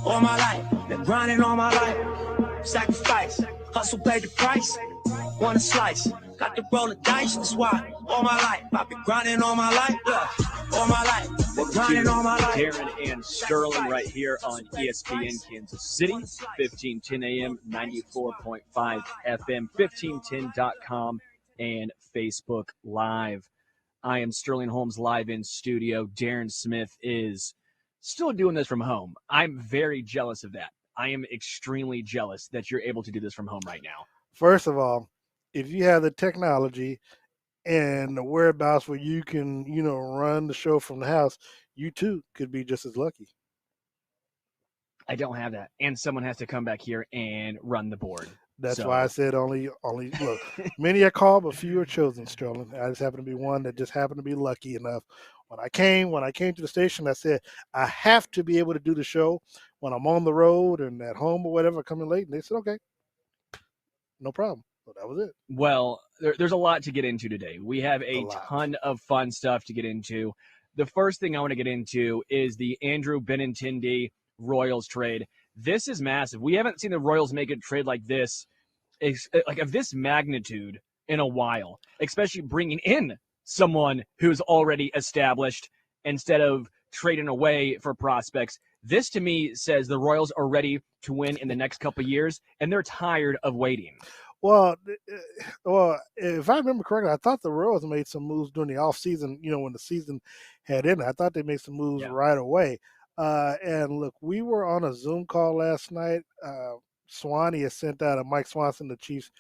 All my life, been grinding all my life. Sacrifice, hustle paid the price. Want a slice, got to roll the dice. That's why all my life, I've been grinding all my life. Yeah. All my life, been grinding all my life. Darren and Sterling right here on ESPN Kansas City, 1510 AM, 94.5 FM, 1510.com, and Facebook Live. I am Sterling Holmes live in studio. Darren Smith is still doing this from home. I'm very jealous of that. I am extremely jealous that you're able to do this from home right now. First of all, if you have the technology and the whereabouts where you can, run the show from the house, you too could be just as lucky. I don't have that. And someone has to come back here and run the board. That's why I said only look, many are called, but few are chosen, Sterling. I just happen to be one that just happened to be lucky enough. When I came to the station, I said, I have to be able to do the show when I'm on the road and at home or whatever, coming late. And they said, okay, no problem. So that was it. Well, there's a lot to get into today. We have a ton of fun stuff to get into. The first thing I want to get into is the Andrew Benintendi Royals trade. This is massive. We haven't seen the Royals make a trade like this, like of this magnitude, in a while, especially bringing in someone who's already established instead of trading away for prospects. This, to me, says the Royals are ready to win in the next couple of years, and they're tired of waiting. Well, if I remember correctly, I thought the Royals made some moves during the offseason, when the season had ended. I thought they made some moves right away. And look, we were on a Zoom call last night. Swanee has sent out Mike Swanson, the Chiefs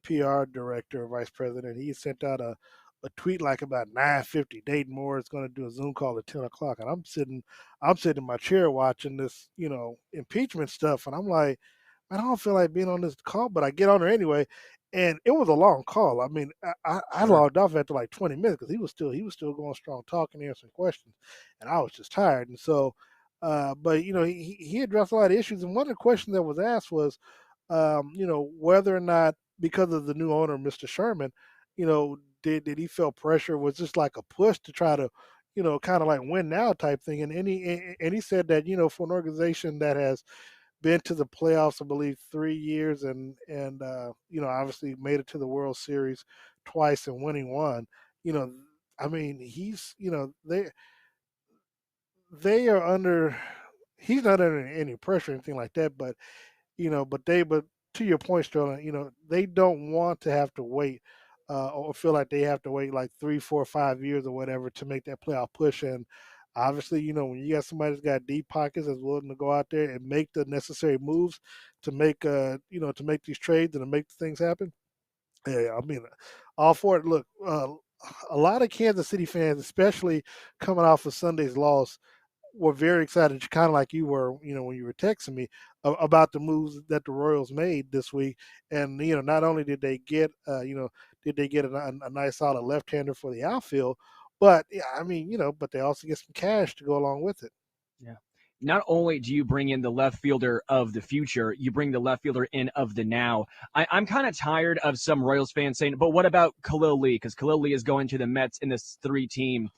PR director or vice president. He sent out a tweet like about 9:50. Dayton Moore is going to do a Zoom call at 10 o'clock. And I'm sitting in my chair watching this, impeachment stuff. And I'm like, I don't feel like being on this call, but I get on there anyway. And it was a long call. I mean, I logged off after like 20 minutes because he was still going strong, talking, answering questions, and I was just tired. And so, but he addressed a lot of issues. And one of the questions that was asked was, whether or not, because of the new owner, Mr. Sherman, did he feel pressure? Was this like a push to try to, kind of like win now type thing? And he said that, for an organization that has been to the playoffs, I believe 3 years, and obviously made it to the World Series twice and winning one. I mean, he's they are under. He's not under any pressure or anything like that, but but to your point, Sterling, they don't want to have to wait or feel like they have to wait like 3, 4, 5 years or whatever to make that playoff push. And obviously, when you got somebody that's got deep pockets that's willing to go out there and make the necessary moves to make, to make these trades and to make things happen. Yeah, I mean, all for it. Look, a lot of Kansas City fans, especially coming off of Sunday's loss, were very excited, kind of like you were, when you were texting me about the moves that the Royals made this week. And, not only did they get, a nice solid left-hander for the outfield, but but they also get some cash to go along with it. Yeah. Not only do you bring in the left fielder of the future, you bring the left fielder in of the now. I'm kind of tired of some Royals fans saying, but what about Khalil Lee? Because Khalil Lee is going to the Mets in this 3-team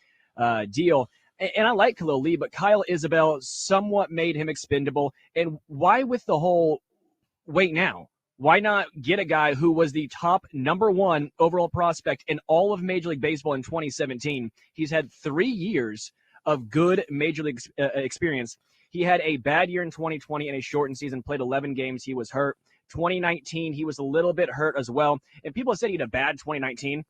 deal. And I like Khalil Lee, but Kyle Isabel somewhat made him expendable. And why with the whole wait now? Why not get a guy who was the top #1 overall prospect in all of Major League Baseball in 2017? He's had 3 years of good Major League experience. He had a bad year in 2020 in a shortened season, played 11 games. He was hurt. 2019, he was a little bit hurt as well. And people said he had a bad 2019.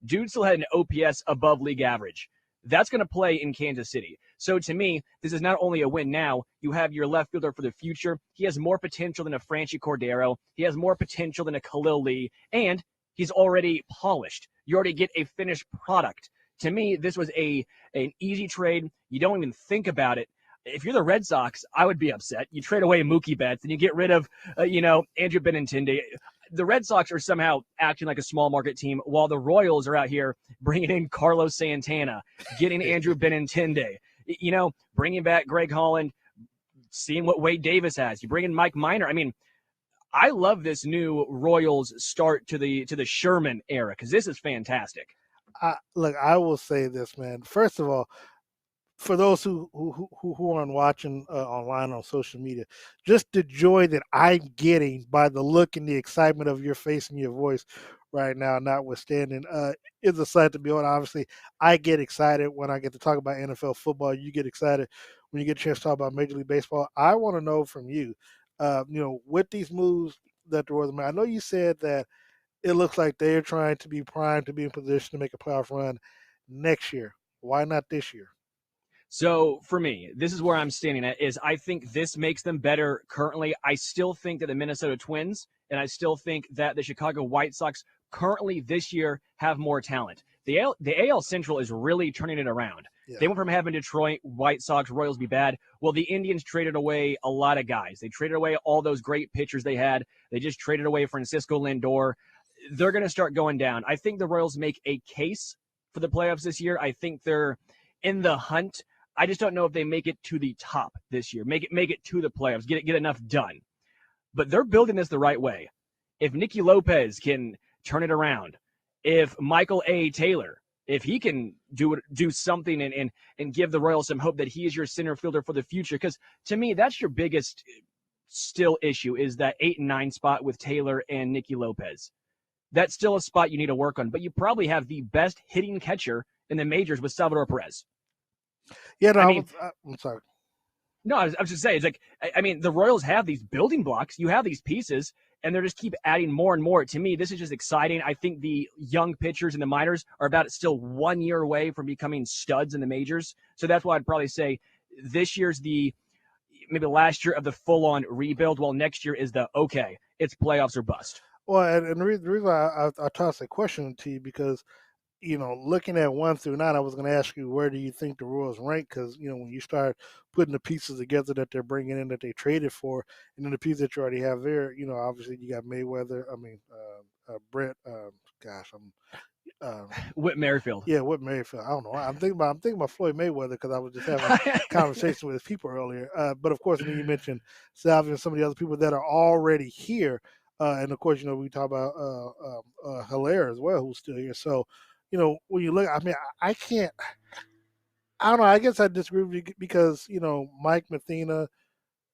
Dude still had an OPS above league average. That's going to play in Kansas City. So to me, this is not only a win now, you have your left fielder for the future. He has more potential than a Franchi Cordero. He has more potential than a Khalil Lee, and he's already polished. You already get a finished product. To me, this was an easy trade. You don't even think about it. If you're the Red Sox, I would be upset. You trade away Mookie Betts and you get rid of, Andrew Benintendi. The Red Sox are somehow acting like a small market team while the Royals are out here bringing in Carlos Santana, getting Andrew Benintendi, bringing back Greg Holland, seeing what Wade Davis has. You bring in Mike Minor. I mean, I love this new Royals start to the Sherman era because this is fantastic. Look, I will say this, man. First of all, for those who aren't watching online on social media, just the joy that I'm getting by the look and the excitement of your face and your voice right now, notwithstanding, is a sight to behold. Obviously, I get excited when I get to talk about NFL football. You get excited when you get a chance to talk about Major League Baseball. I want to know from you, with these moves that the Royals made. I know you said that it looks like they're trying to be primed to be in position to make a playoff run next year. Why not this year? So for me, this is where I'm standing at is I think this makes them better currently. I still think that the Minnesota Twins and I still think that the Chicago White Sox currently this year have more talent. The AL Central is really turning it around. Yeah. They went from having Detroit, White Sox, Royals be bad. Well, the Indians traded away a lot of guys. They traded away all those great pitchers they had. They just traded away Francisco Lindor. They're going to start going down. I think the Royals make a case for the playoffs this year. I think they're in the hunt. I just don't know if they make it to the top this year. Make it to the playoffs. Get enough done. But they're building this the right way. If Nicky Lopez can turn it around, if Michael A. Taylor, if he can do something and give the Royals some hope that he is your center fielder for the future, because to me that's your biggest still issue is that 8 and 9 spot with Taylor and Nicky Lopez. That's still a spot you need to work on. But you probably have the best hitting catcher in the majors with Salvador Perez. Yeah, no, I'm sorry. No, I was just saying, it's like, I mean, the Royals have these building blocks. You have these pieces, and they're just keep adding more and more. To me, this is just exciting. I think the young pitchers in the minors are about still 1 year away from becoming studs in the majors. So that's why I'd probably say this year's maybe last year of the full-on rebuild, while next year is okay, it's playoffs or bust. Well, and the reason I tossed that question to you because looking at 1 through 9, I was going to ask you where do you think the Royals rank? Because when you start putting the pieces together that they're bringing in that they traded for, and then the pieces that you already have there, obviously you got Mayweather. I mean, Britt. Whit Merrifield. Yeah, Whit Merrifield. I don't know. I'm thinking about Floyd Mayweather because I was just having a conversation with his people earlier. But of course, then you mentioned Salvia and some of the other people that are already here. And of course, we talk about Hilaire as well, who's still here. So, when you look, I mean, I can't. I don't know. I guess I disagree with you because Mike Mathena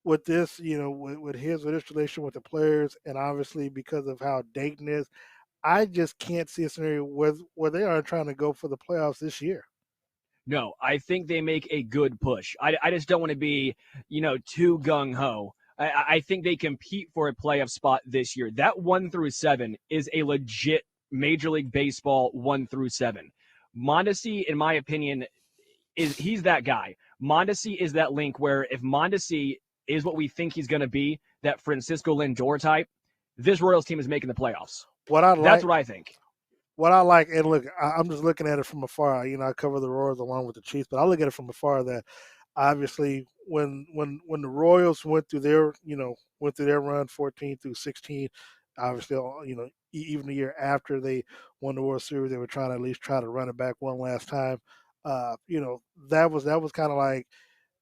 with this, with his relation with the players, and obviously because of how Dayton is, I just can't see a scenario where they are trying to go for the playoffs this year. No, I think they make a good push. I just don't want to be, too gung ho. I think they compete for a playoff spot this year. That 1 through 7 is a legit Major League Baseball 1 through 7. Mondesi, in my opinion, he's that guy. Mondesi is that link where if Mondesi is what we think he's going to be, that Francisco Lindor type, this Royals team is making the playoffs. That's what I think. What I like, and look, I'm just looking at it from afar. I cover the Royals along with the Chiefs, but I look at it from afar that obviously when the Royals went through their run 14 through 16, obviously even the year after they won the World Series, they were trying to at least try to run it back one last time. That was kind of like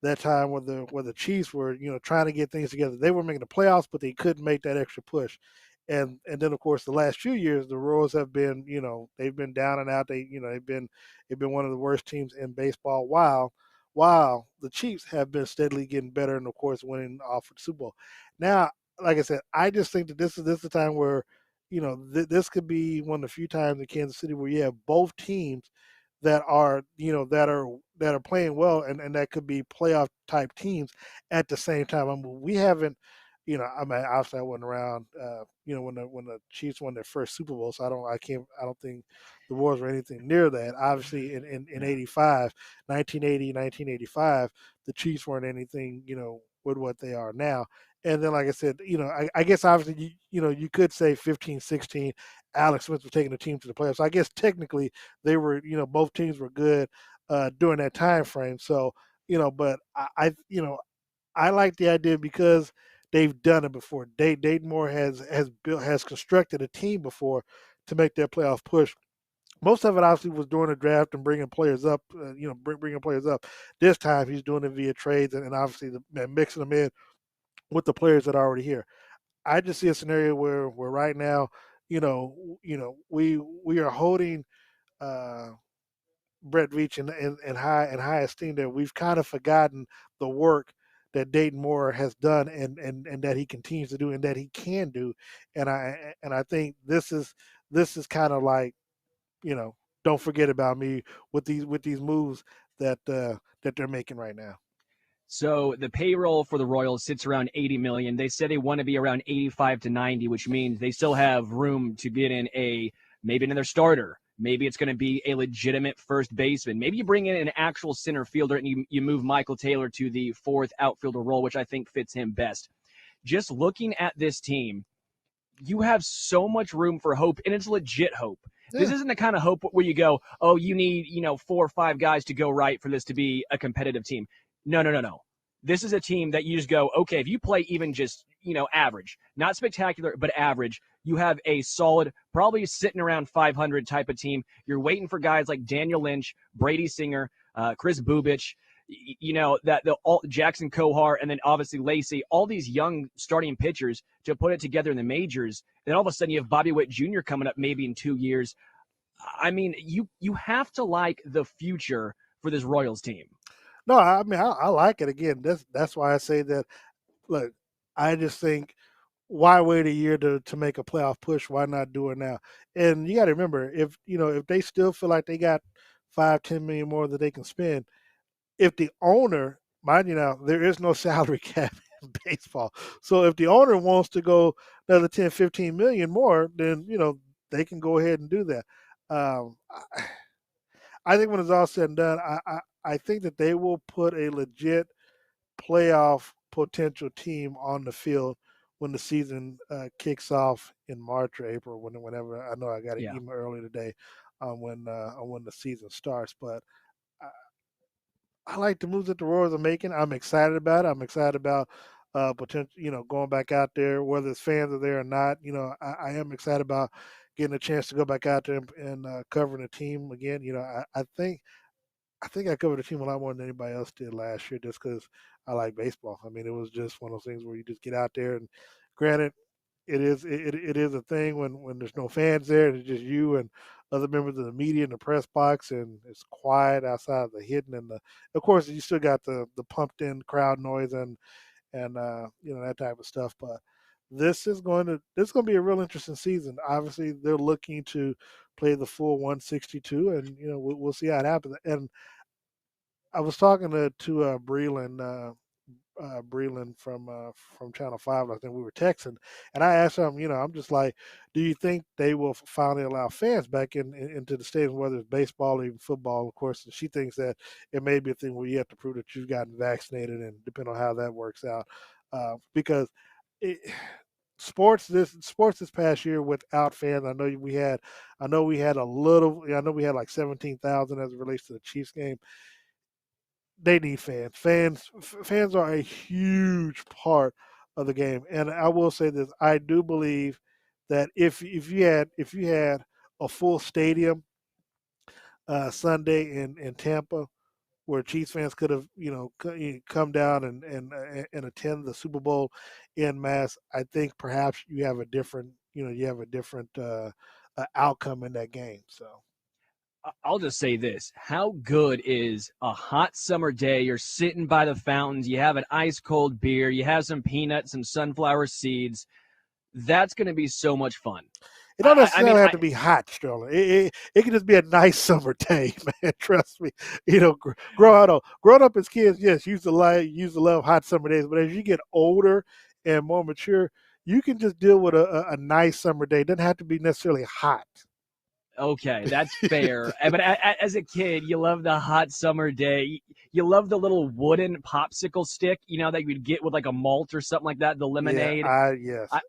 that time where the Chiefs were trying to get things together. They were making the playoffs, but they couldn't make that extra push. And then of course the last few years the Royals have been they've been down and out. They've been one of the worst teams in baseball while the Chiefs have been steadily getting better and of course winning off of the Super Bowl. Now, like I said, I just think that this is the time where this could be one of the few times in Kansas City where you have both teams that are playing well and that could be playoff type teams at the same time. I mean, we haven't, I mean, obviously I wasn't around, when the Chiefs won their first Super Bowl, so I don't think the Warriors were anything near that. Obviously, in 85, 1980, 1985, the Chiefs weren't anything, with what they are now. And then, like I said, I guess obviously, you could say 15, 16, Alex Smith was taking the team to the playoffs. So I guess technically they were, both teams were good during that time frame. So, but I like the idea because they've done it before. Dayton Moore has constructed a team before to make their playoff push. Most of it obviously was during the draft and bringing players up. Bringing players up. This time he's doing it via trades and obviously mixing them in with the players that are already here. I just see a scenario where right now, we are holding uh, Brett Reach in high esteem, that we've kind of forgotten the work that Dayton Moore has done, and that he continues to do, and that he can do. And I think this is kind of like, don't forget about me with these moves that they're making right now. So the payroll for the Royals sits around 80 million. They said they want to be around 85 to 90, which means they still have room to get in maybe another starter. Maybe it's going to be a legitimate first baseman. Maybe you bring in an actual center fielder and you move Michael Taylor to the fourth outfielder role, which I think fits him best. Just looking at this team, you have so much room for hope, and it's legit hope. This Yeah. isn't the kind of hope where you go, oh, you need, 4 or 5 guys to go right for this to be a competitive team. No, no, no, no. This is a team that you just go, okay, if you play even just, average, not spectacular, but average, you have a solid, probably sitting around 500 type of team. You're waiting for guys like Daniel Lynch, Brady Singer, Chris Bubich, that the all Jackson Kohar, and then obviously Lacey, all these young starting pitchers to put it together in the majors. Then all of a sudden you have Bobby Witt Jr. coming up maybe in 2 years. I mean, you have to like the future for this Royals team. No, I mean, I like it. Again, that's why I say that. Look, I just think, why wait a year to make a playoff push? Why not do it now? And you got to remember, if they still feel like they got 5-10 million more that they can spend, if the owner, mind you now, there is no salary cap in baseball. So if the owner wants to go another 10-15 million more, then they can go ahead and do that. I think when it's all said and done, I think that they will put a legit playoff potential team on the field when the season kicks off in March or April, whenever. I know I got an Yeah. email earlier today on when the season starts, but I, I like the moves that the Royals are making. I'm excited about it. I'm excited about potential, going back out there, whether it's fans are there or not. I am excited about getting a chance to go back out there and covering the team again. I think I covered the team a lot more than anybody else did last year, just because I like baseball. I mean, it was just one of those things where you just get out there, and granted, it is a thing when there's no fans there, and it's just you and other members of the media in the press box, and it's quiet outside the hidden, and of course you still got the pumped in crowd noise and that type of stuff. But this is going to be a real interesting season. Obviously, they're looking to play the full 162, and we'll see how it happens. And I was talking to Breland from Channel Five. I think we were texting, and I asked him, I'm just like, do you think they will finally allow fans back into the stadium, whether it's baseball or even football? Of course, and she thinks that it may be a thing where you have to prove that you've gotten vaccinated, and depending on how that works out, because. It, sports this past year without fans. I know we had a little. I know we had like 17,000 as it relates to the Chiefs game. They need fans. Fans are a huge part of the game. And I will say this: I do believe that if you had a full stadium Sunday in Tampa, where Chiefs fans could have come down and attend the Super Bowl in mass, I think perhaps you have a different outcome in that game. So. I'll just say this. How good is a hot summer day? You're sitting by the fountains. You have an ice cold beer. You have some peanuts, some sunflower seeds. That's going to be so much fun. It don't I mean, necessarily have to be hot, Sterling. It can just be a nice summer day, man. Trust me. Growing up as kids, yes, used to love hot summer days. But as you get older and more mature, you can just deal with a nice summer day. It doesn't have to be necessarily hot. okay, that's fair. But as a kid, you love the hot summer day. You love the little wooden popsicle stick, that you'd get with like a malt or something like that, the Yeah, lemonade. yes, I,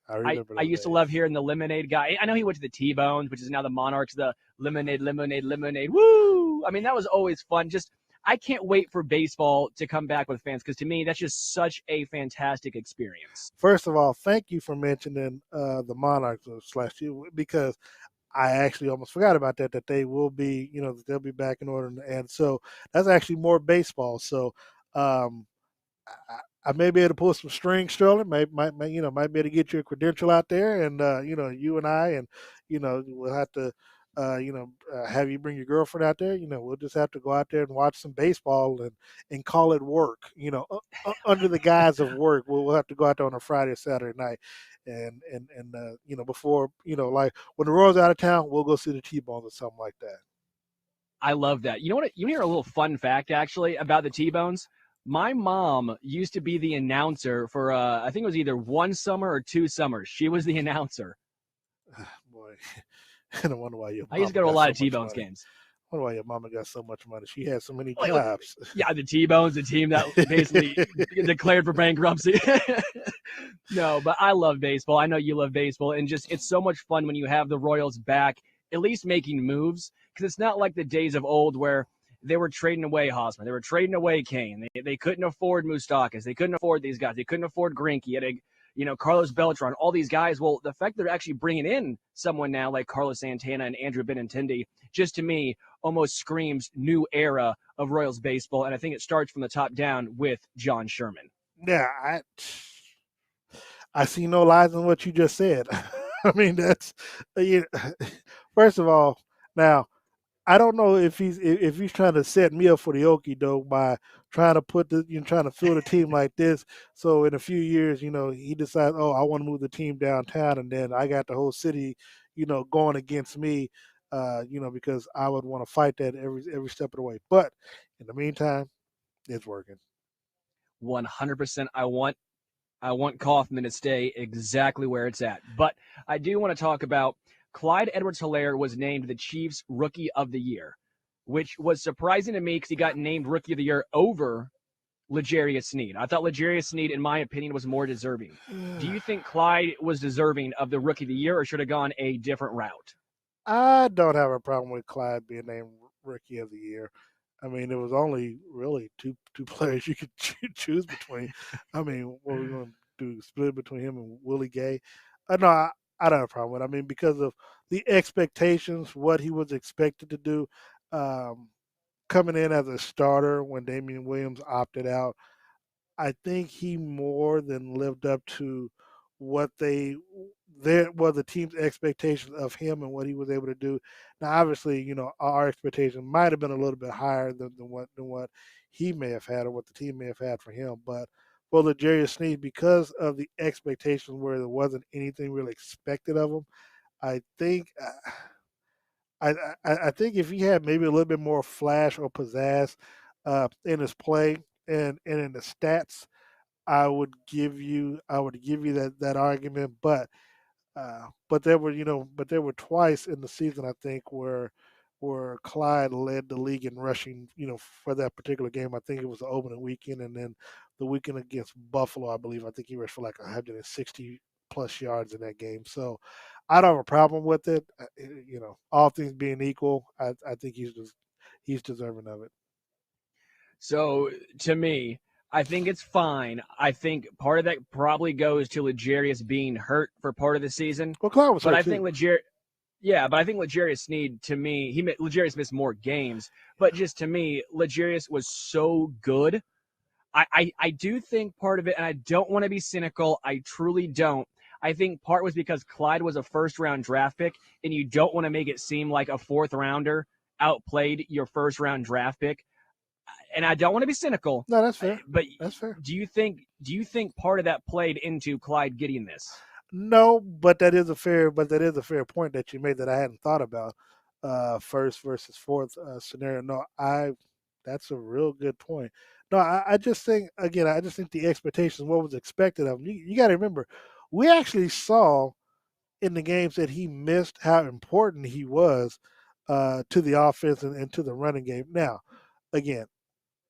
I I, remember I those used to days. love hearing the lemonade guy. I know he went to the T-Bones, which is now the Monarchs, the lemonade, lemonade, lemonade. Woo! I mean, that was always fun. Just I can't wait for baseball to come back with fans because to me, that's just such a fantastic experience. First of all, thank you for mentioning the Monarchs slash you, because I actually almost forgot about that. That they will be, they'll be back in order, and so that's actually more baseball. So um, I may be able to pull some strings, Sterling. Might be able to get you a credential out there, and you and I, and we'll have to have you bring your girlfriend out there. We'll just have to go out there and watch some baseball and call it work. Under the guise of work, we'll have to go out there on a Friday or Saturday night, and before like when the Royals out of town, we'll go see the T-Bones or something like that. I love that. You know what? You hear a little fun fact actually about the T-Bones. My mom used to be the announcer for I think it was either one summer or 2 summers. She was the announcer. Boy, I don't wonder why your I used mama to go to a got lot so of much T-Bones money. games. I wonder why your mama got so much money. She had so many Like, jobs. yeah, the T-Bones, the team that basically declared for bankruptcy. No, but I love baseball. I know you love baseball, and just it's so much fun when you have the Royals back, at least making moves, because it's not like the days of old where they were trading away Hosmer, they were trading away Kane, they couldn't afford Moustakas, they couldn't afford these guys, they couldn't afford Greinke, Carlos Beltran, all these guys. Well, the fact that they're actually bringing in someone now like Carlos Santana and Andrew Benintendi, just to me almost screams new era of Royals baseball, and I think it starts from the top down with John Sherman. Yeah, I see no lies in what you just said. I mean, that's first of all. Now, I don't know if he's trying to set me up for the okie doke by trying to trying to fill the team like this. So in a few years, he decides, oh, I want to move the team downtown, and then I got the whole city, going against me, because I would want to fight that every step of the way. But in the meantime, it's working. 100%. I want Kaufman to stay exactly where it's at. But I do want to talk about Clyde Edwards-Helaire was named the Chiefs Rookie of the Year, which was surprising to me because he got named Rookie of the Year over L'Jarius Sneed. I thought L'Jarius Sneed, in my opinion, was more deserving. Do you think Clyde was deserving of the Rookie of the Year or should have gone a different route? I don't have a problem with Clyde being named Rookie of the Year. I mean, it was only really two players you could choose between. I mean, what are we going to do? Split between him and Willie Gay? No, I don't have a problem with it. I mean, because of the expectations, what he was expected to do, um, coming in as a starter when Damian Williams opted out, I think he more than lived up to what the team's expectations of him and what he was able to do. Now, obviously, our expectation might have been a little bit higher than what he may have had or what the team may have had for him. But for L'Jarius Sneed, because of the expectations where there wasn't anything really expected of him, I think. I think if he had maybe a little bit more flash or pizzazz in his play and in the stats, I would give you that argument, but there were twice in the season I think where Clyde led the league in rushing, for that particular game. I think it was the opening weekend, and then the weekend against Buffalo, I believe. I think he rushed for like 160 plus yards in that game. So I don't have a problem with it. All things being equal, I think he's deserving of it. So to me, I think it's fine. I think part of that probably goes to L'Jarius being hurt for part of the season. Well, Clyde was But hurt I too. think L'Jarius Sneed, to me, L'Jarius missed more games. But just to me, L'Jarius was so good. I do think part of it, and I don't want to be cynical. I truly don't. I think part was because Clyde was a first round draft pick, and you don't want to make it seem like a fourth rounder outplayed your first round draft pick. And I don't want to be cynical, No, that's fair. but That's fair. do you think part of that played into Clyde getting this? No, but that is a fair point that you made that I hadn't thought about. First versus fourth scenario. No, that's a real good point. No, I just think again, I just think the expectations, what was expected of him. You got to remember, we actually saw in the games that he missed how important he was to the offense and to the running game. Now, again,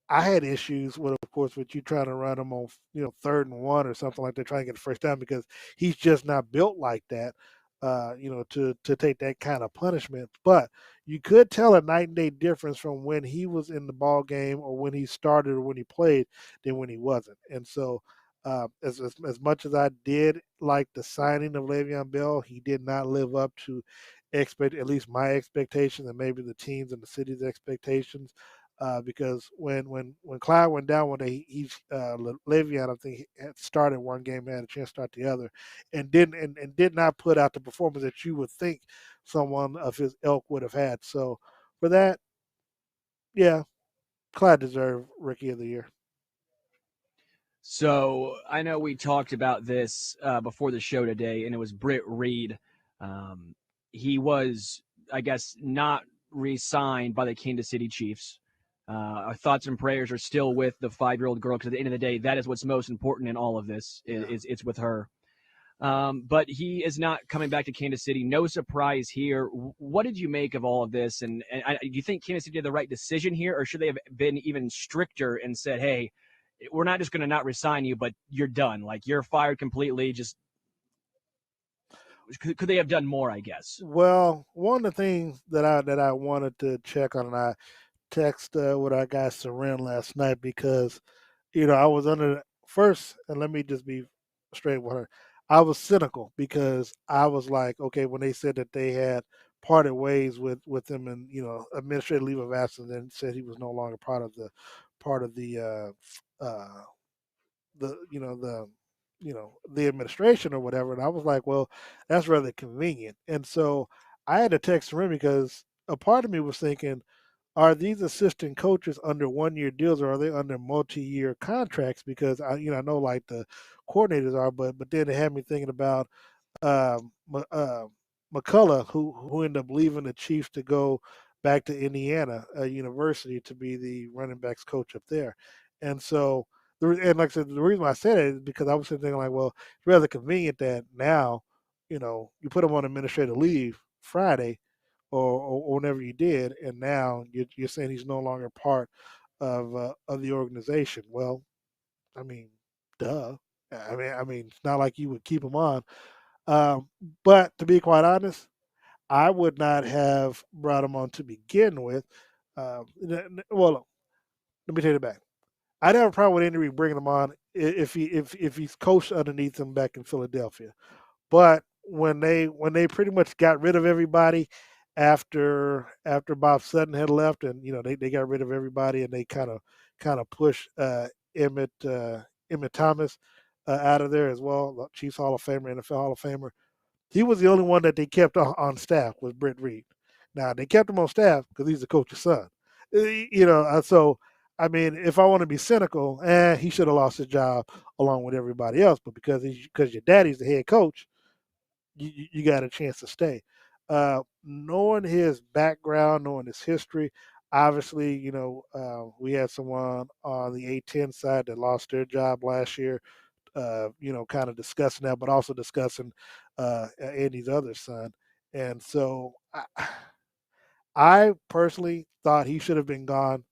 I had issues with, of course, with you trying to run him on, 3rd and 1 or something like that, trying to get the first down because he's just not built like that, to take that kind of punishment. But you could tell a night and day difference from when he was in the ball game or when he started or when he played than when he wasn't. And so, as much as I did like the signing of Le'Veon Bell, he did not live up to at least my expectations and maybe the teams and the city's expectations. because when Clyde went down one day, Le'Veon, I think, had started one game, had a chance to start the other, and did not put out the performance that you would think someone of his ilk would have had. So for that, yeah, Clyde deserved Rookie of the Year. So I know we talked about this before the show today, and it was Britt Reed. Um, he was, I guess, not re-signed by the Kansas City Chiefs. Our thoughts and prayers are still with the 5-year-old girl, because at the end of the day, that is what's most important in all of this. Is it's with her. But he is not coming back to Kansas City. No surprise here. What did you make of all of this? And do you think Kansas City did the right decision here, or should they have been even stricter and said, hey, we're not just going to not resign you, but you're done. Like, you're fired completely. Just could they have done more, I guess? Well, one of the things that I wanted to check on, and I texted with our guy Seren last night because I was under first, and let me just be straight with her. I was cynical because I was like, okay, when they said that they had parted ways with him and administrative leave of absence, and said he was no longer part of the administration or whatever. And I was like, well, that's rather convenient. And so I had to text him because a part of me was thinking, are these assistant coaches under 1 year deals, or are they under multi-year contracts? Because I know like the coordinators are, but then it had me thinking about um, McCullough, who ended up leaving the Chiefs to go back to Indiana University to be the running backs coach up there. And so, and like I said, the reason why I said it is because I was thinking like, well, it's rather convenient that now, you put him on administrative leave Friday or whenever you did, and now you're saying he's no longer part of the organization. Well, I mean, duh. I mean, it's not like you would keep him on. Um, but to be quite honest, I would not have brought him on to begin with. Well, let me take it back. I'd have a problem with Henry bringing him on if he's coached underneath him back in Philadelphia. But when they pretty much got rid of everybody after Bob Sutton had left, and they got rid of everybody, and they kind of pushed Emmett Thomas out of there as well, Chiefs Hall of Famer, NFL Hall of Famer. He was the only one that they kept on staff, was Britt Reed. Now they kept him on staff because he's the coach's son. So I mean, if I want to be cynical, he should have lost his job along with everybody else. But because your daddy's the head coach, you got a chance to stay. Knowing his background, knowing his history, obviously, we had someone on the A10 side that lost their job last year. Kind of discussing that, but also discussing Andy's other son. And so I personally thought he should have been gone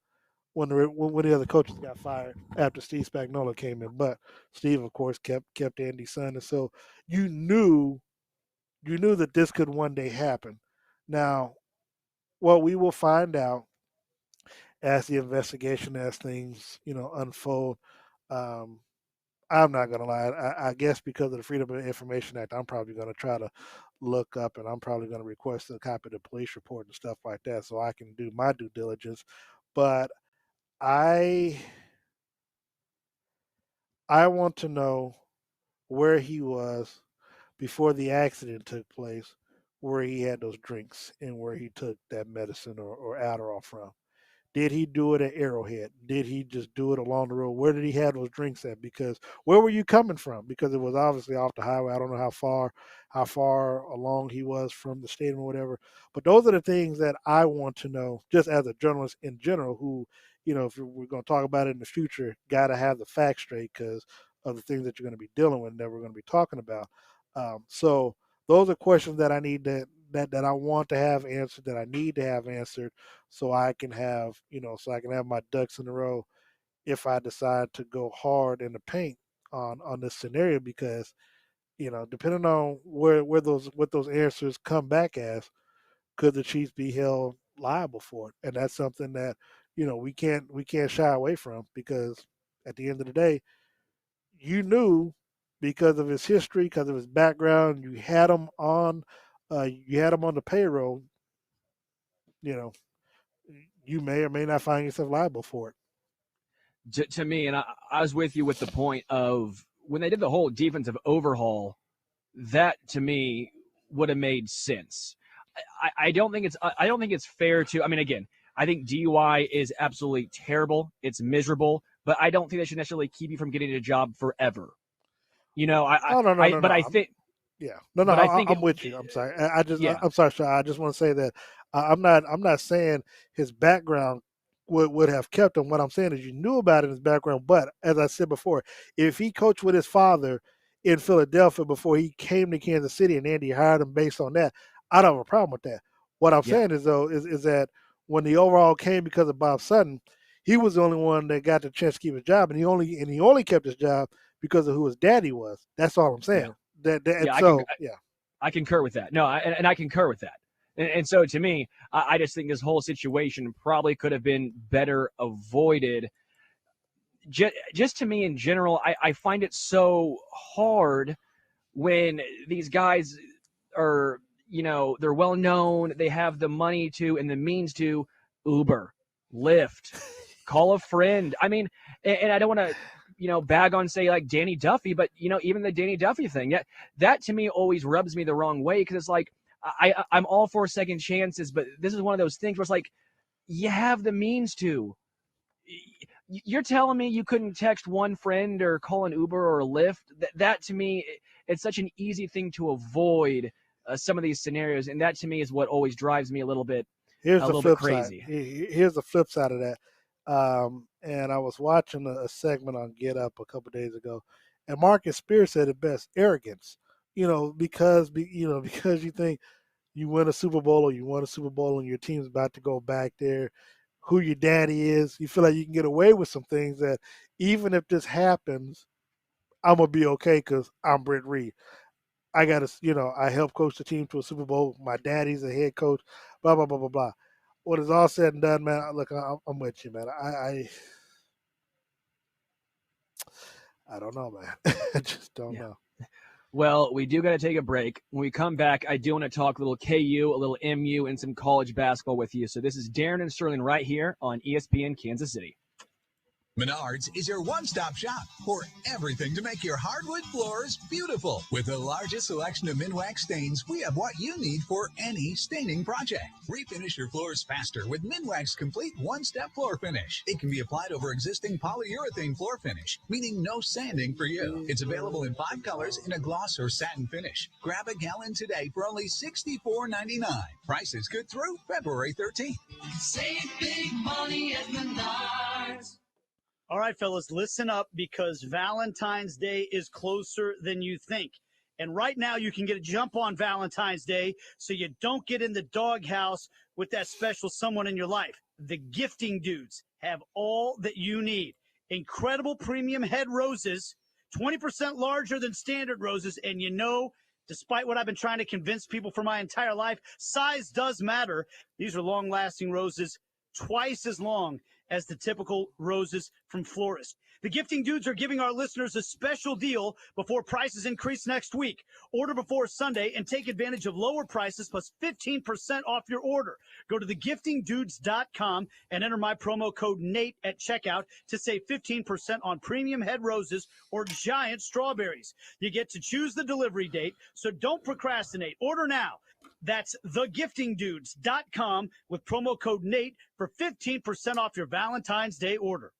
when the other coaches got fired after Steve Spagnuolo came in. But Steve, of course, kept Andy's son, and so you knew that this could one day happen. Now, what we will find out as the investigation, as things unfold. Um, I'm not gonna lie. I guess because of the Freedom of Information Act, I'm probably gonna try to look up, and I'm probably gonna request a copy of the police report and stuff like that, so I can do my due diligence. But I I want to know where he was before the accident took place, where he had those drinks, and where he took that medicine or Adderall from. Did he do it at Arrowhead? Did he just do it along the road? Where did he have those drinks at? Because where were you coming from? Because it was obviously off the highway. I don't know how far along he was from the stadium or whatever. But those are the things that I want to know, just as a journalist in general, who, if we're going to talk about it in the future, got to have the facts straight because of the things that you're going to be dealing with and that we're going to be talking about. So those are questions that I need that I want to have answered, that I need to have answered, so I can have my ducks in a row if I decide to go hard in the paint on this scenario. Because depending on where those what those answers come back as, could the Chiefs be held liable for it? And that's something that we can't shy away from, because at the end of the day, you knew, because of his history, because of his background, you had him on the payroll. You know, you may or may not find yourself liable for it. To me, and I was with you with the point of when they did the whole defensive overhaul, that to me would have made sense. I don't think it's fair to. I mean, again, I think DUI is absolutely terrible. It's miserable, but I don't think that should necessarily keep you from getting a job forever. No. But I think. Yeah, I'm with you. I'm sorry. I'm sorry, Shaw. I just want to say that I'm not saying his background would have kept him. What I'm saying is you knew about it in his background, but as I said before, if he coached with his father in Philadelphia before he came to Kansas City and Andy hired him based on that, I don't have a problem with that. What I'm saying is though is that when the overall came because of Bob Sutton, he was the only one that got the chance to keep his job, and he only kept his job because of who his daddy was. That's all I'm saying. I concur with that. No, and I concur with that. And so to me, I just think this whole situation probably could have been better avoided. Just to me in general, I find it so hard when these guys are, they're well known, they have the money to and the means to Uber, Lyft, call a friend. I mean, and I don't want to bag on, say, like Danny Duffy, but even the Danny Duffy thing, that to me always rubs me the wrong way, because it's like I'm all for second chances, but this is one of those things where it's like you have the means to. You're telling me you couldn't text one friend or call an Uber or a Lyft? That to me, it's such an easy thing to avoid some of these scenarios, and that to me is what always drives me a little bit crazy. Here's the flip side of that. And I was watching a segment on Get Up a couple of days ago, and Marcus Spears said it best: arrogance. Because you think you win a Super Bowl or you won a Super Bowl and your team's about to go back there, who your daddy is, you feel like you can get away with some things that even if this happens, I'm gonna be okay because I'm Britt Reed. I got to, I helped coach the team to a Super Bowl. My daddy's a head coach. Blah blah blah blah blah. When it's all said and done, man, look, I'm with you, man. I don't know, man. I just don't know. Well, we do got to take a break. When we come back, I do want to talk a little KU, a little MU, and some college basketball with you. So this is Darren and Sterling right here on ESPN Kansas City. Menards is your one-stop shop for everything to make your hardwood floors beautiful. With the largest selection of Minwax stains, we have what you need for any staining project. Refinish your floors faster with Minwax Complete One-Step Floor Finish. It can be applied over existing polyurethane floor finish, meaning no sanding for you. It's available in 5 colors in a gloss or satin finish. Grab a gallon today for only $64.99. Prices good through February 13th. Save big money at Menards. All right, fellas, listen up, because Valentine's Day is closer than you think. And right now you can get a jump on Valentine's Day so you don't get in the doghouse with that special someone in your life. The Gifting Dudes have all that you need. Incredible premium head roses, 20% larger than standard roses. And despite what I've been trying to convince people for my entire life, size does matter. These are long-lasting roses, twice as long as the typical roses from florists. The Gifting Dudes are giving our listeners a special deal before prices increase next week. Order before Sunday and take advantage of lower prices plus 15% off your order. Go to thegiftingdudes.com and enter my promo code NATE at checkout to save 15% on premium head roses or giant strawberries. You get to choose the delivery date, so don't procrastinate. Order now. That's thegiftingdudes.com with promo code NATE for 15% off your Valentine's Day order.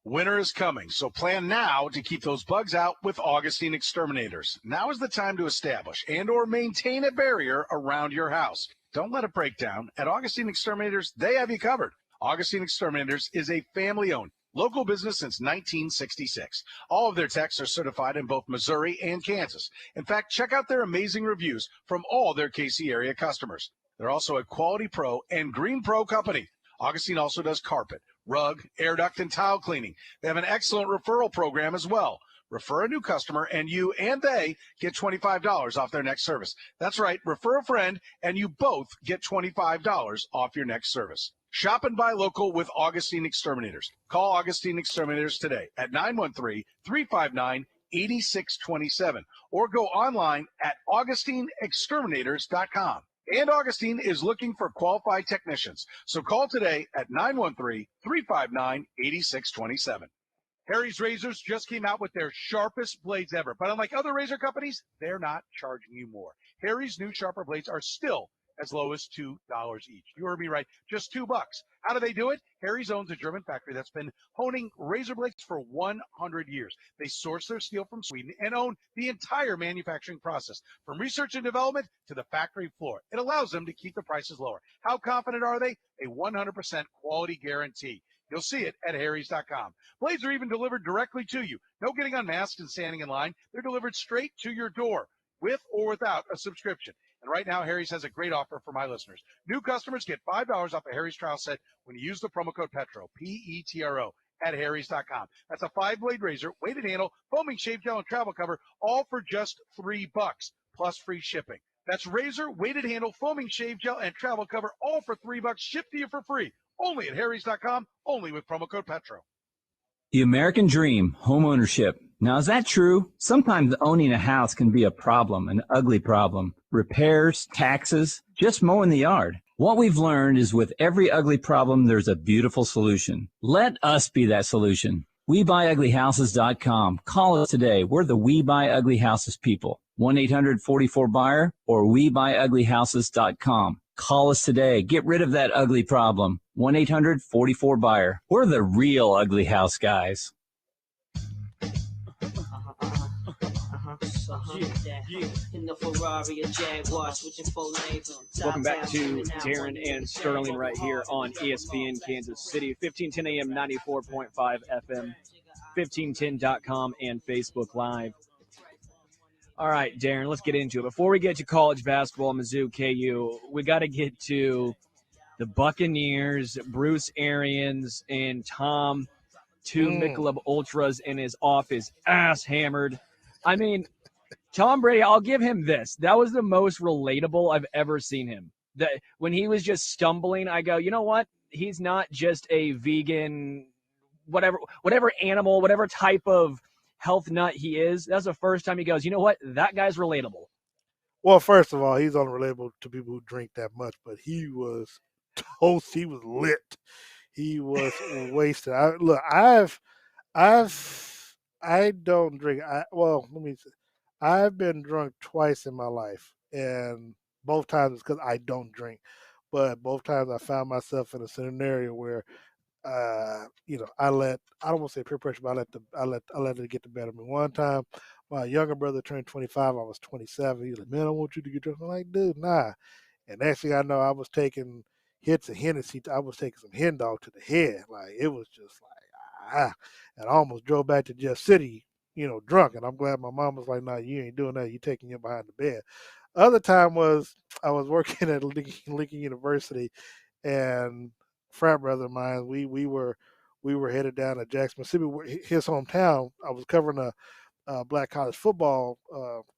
Winter is coming, so plan now to keep those bugs out with Augustine Exterminators. Now is the time to establish and or maintain a barrier around your house. Don't let it break down. At Augustine Exterminators, they have you covered. Augustine Exterminators is a family-owned local business since 1966. All of their techs are certified in both Missouri and Kansas. In fact, check out their amazing reviews from all their KC area customers. They're also a Quality Pro and Green Pro company. Augustine also does carpet, rug, air duct, and tile cleaning. They have an excellent referral program as well. Refer a new customer, and you and they get $25 off their next service. That's right. Refer a friend, and you both get $25 off your next service. Shop and buy local with Augustine Exterminators. Call Augustine Exterminators today at 913-359-8627 or go online at AugustineExterminators.com. And Augustine is looking for qualified technicians. So call today at 913-359-8627. Harry's Razors just came out with their sharpest blades ever. But unlike other razor companies, they're not charging you more. Harry's new sharper blades are still as low as $2 each. You heard me right, just $2. How do they do it? Harry's owns a German factory that's been honing razor blades for 100 years. They source their steel from Sweden and own the entire manufacturing process, from research and development to the factory floor. It allows them to keep the prices lower. How confident are they? A 100% quality guarantee. You'll see it at harrys.com. Blades are even delivered directly to you. No getting unmasked and standing in line. They're delivered straight to your door, with or without a subscription. And right now, Harry's has a great offer for my listeners. New customers get $5 off a Harry's trial set when you use the promo code PETRO, P-E-T-R-O, at harrys.com. That's a 5-blade razor, weighted handle, foaming shave gel, and travel cover, all for just $3, plus free shipping. That's razor, weighted handle, foaming shave gel, and travel cover, all for $3, shipped to you for free. Only at harrys.com, only with promo code PETRO. The American dream, home ownership. Now, is that true? Sometimes owning a house can be a problem, an ugly problem. Repairs, taxes, just mowing the yard. What we've learned is with every ugly problem, there's a beautiful solution. Let us be that solution. WeBuyUglyHouses.com. Call us today. We're the We Buy Ugly Houses people. 1-800-44-BUYER or WeBuyUglyHouses.com. Call us today. Get rid of that ugly problem. 1-800-44-BUYER. We're the real ugly house guys. Welcome back to Darren and Sterling right here on ESPN Kansas City, 1510 AM, 94.5 FM, 1510.com, and Facebook Live. All right, Darren, let's get into it. Before we get to college basketball, Mizzou, KU, we got to get to the Buccaneers, Bruce Arians, and Tom, two Michelob Ultras in his office, ass hammered. I mean, Tom Brady, I'll give him this. That was the most relatable I've ever seen him. That when he was just stumbling, I go, you know what? He's not just a vegan, whatever animal, whatever type of health nut he is. That's the first time he goes, you know what? That guy's relatable. Well, first of all, he's unrelatable to people who drink that much, but he was toast. He was lit. He was wasted. I don't drink. I've been drunk twice in my life, and both times it's because I don't drink. But both times I found myself in a scenario where, I don't want to say peer pressure, but I let it get the better of me. One time, my younger brother turned 25. I was 27. He was like, "Man, I want you to get drunk." I'm like, "Dude, nah." And next thing I know, I was taking hits of Hennessy. I was taking some Hen Dog to the head. Like, it was just like, and I almost drove back to Jeff City, drunk. And I'm glad my mom was like, "No, you ain't doing that. You taking him behind the bed." Other time was I was working at Lincoln University, and frat brother of mine, we were headed down to Jackson, Mississippi, his hometown. I was covering a black college football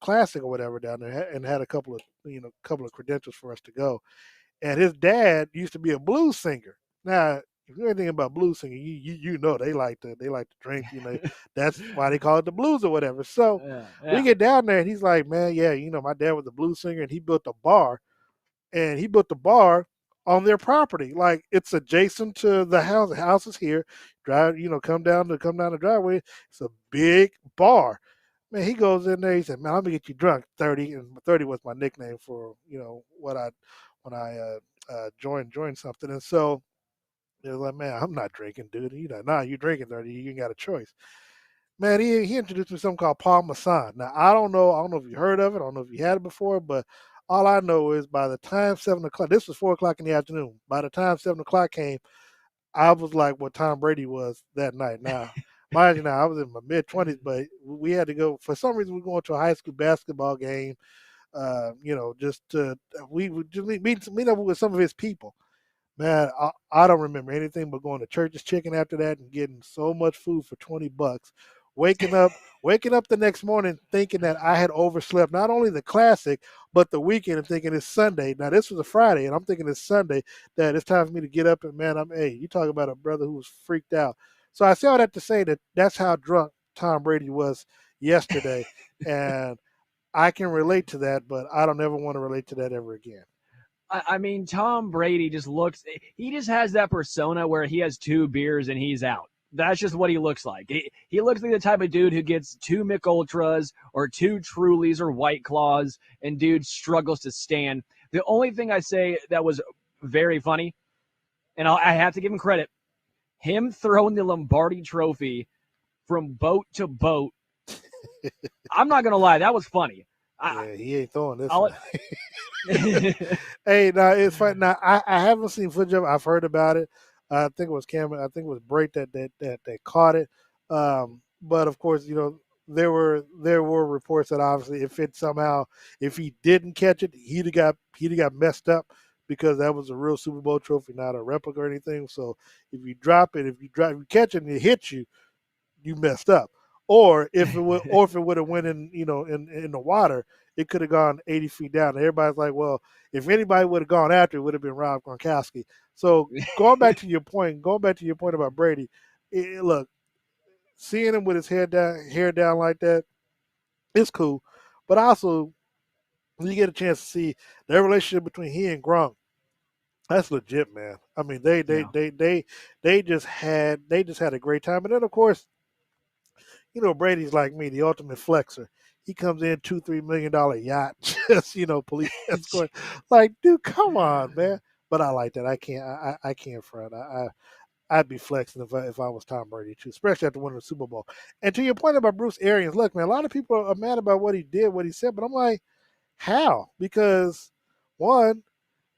classic or whatever down there, and had a couple of credentials for us to go. And his dad used to be a blues singer. Now, if you know anything about blues singing, you know they like to drink. That's why they call it the blues or whatever. So we get down there, and he's like, "Man, yeah, my dad was a blues singer, and he built a bar, on their property. Like, it's adjacent to the house. The house is here. Drive, come down the driveway. It's a big bar." Man, he goes in there. He said, "Man, I'm gonna get you drunk." 30, and 30 was my nickname for when I joined something. And so it was like, "Man, I'm not drinking, dude." He's like, "Nah, you drinking, 30. You ain't got a choice." Man, he introduced me to something called Parmesan. Now, I don't know if you heard of it. I don't know if you had it before, but all I know is by the time 7 o'clock, this was 4 o'clock in the afternoon. By the time 7 o'clock came, I was like what Tom Brady was that night. Now, mind you, I was in my mid-20s, but we had to go. For some reason, we were going to a high school basketball game, we would just meet up with some of his people. Man, I don't remember anything but going to Church's Chicken after that and getting so much food for $20. Waking up the next morning thinking that I had overslept not only the classic but the weekend, and thinking it's Sunday. Now, this was a Friday, and I'm thinking it's Sunday, that it's time for me to get up. And man, you talk about a brother who was freaked out. So I say all that to say that that's how drunk Tom Brady was yesterday, and I can relate to that, but I don't ever want to relate to that ever again. I mean, Tom Brady just he just has that persona where he has 2 beers and he's out. That's just what he looks like. He looks like the type of dude who gets 2 Mick Ultras or 2 Trulies or White Claws, and dude struggles to stand. The only thing I say that was very funny, and I have to give him credit, him throwing the Lombardi trophy from boat to boat. I'm not going to lie, that was funny. Yeah, he ain't throwing this one. Hey, now it's funny. Now I haven't seen footage of it. I've heard about it. I think it was Cameron. I think it was Britt that caught it. But of course, there were reports that obviously if he didn't catch it, he'd have got messed up because that was a real Super Bowl trophy, not a replica or anything. So if you catch it and it hits you, you messed up. Or if it would have went in the water, it could have gone 80 feet down. And everybody's like, well, if anybody would have gone after it, would have been Rob Gronkowski. So going back to your point about Brady, look, seeing him with his hair down like that, it's cool. But also, you get a chance to see their relationship between he and Gronk. That's legit, man. I mean, they just had a great time. And then of course, Brady's like me, the ultimate flexer. He comes in $2-3 million yacht, just police escort. Like, dude, come on, man. But I like that. I can't front. I'd be flexing if I was Tom Brady too, especially after winning the Super Bowl. And to your point about Bruce Arians, look, man, a lot of people are mad about what he did, what he said, but I'm like, how? Because one,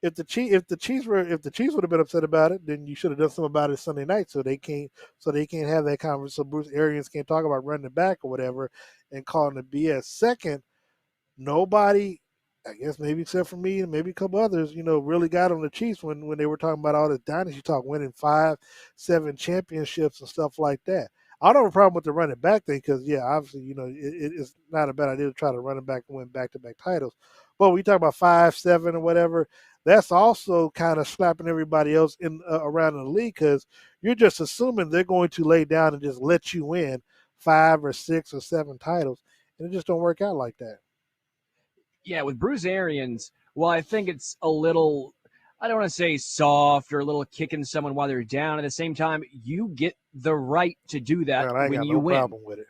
if the Chiefs would have been upset about it, then you should have done something about it Sunday night, so they can't have that conversation. So Bruce Arians can't talk about running it back or whatever and calling it BS. Second, nobody, I guess maybe except for me and maybe a couple others, really got on the Chiefs when they were talking about all this dynasty talk, winning 5-7 championships and stuff like that. I don't have a problem with the running back thing because, yeah, obviously, it's not a bad idea to try to run it back and win back-to-back titles. But when you talk about 5-7 or whatever, that's also kind of slapping everybody else in around in the league because you're just assuming they're going to lay down and just let you win 5 or 6 or 7 titles, and it just don't work out like that. Yeah, with Bruce Arians, well, I think it's a little, I don't want to say soft or a little kicking someone while they're down. At the same time, you get the right to do that when you win. Problem with it.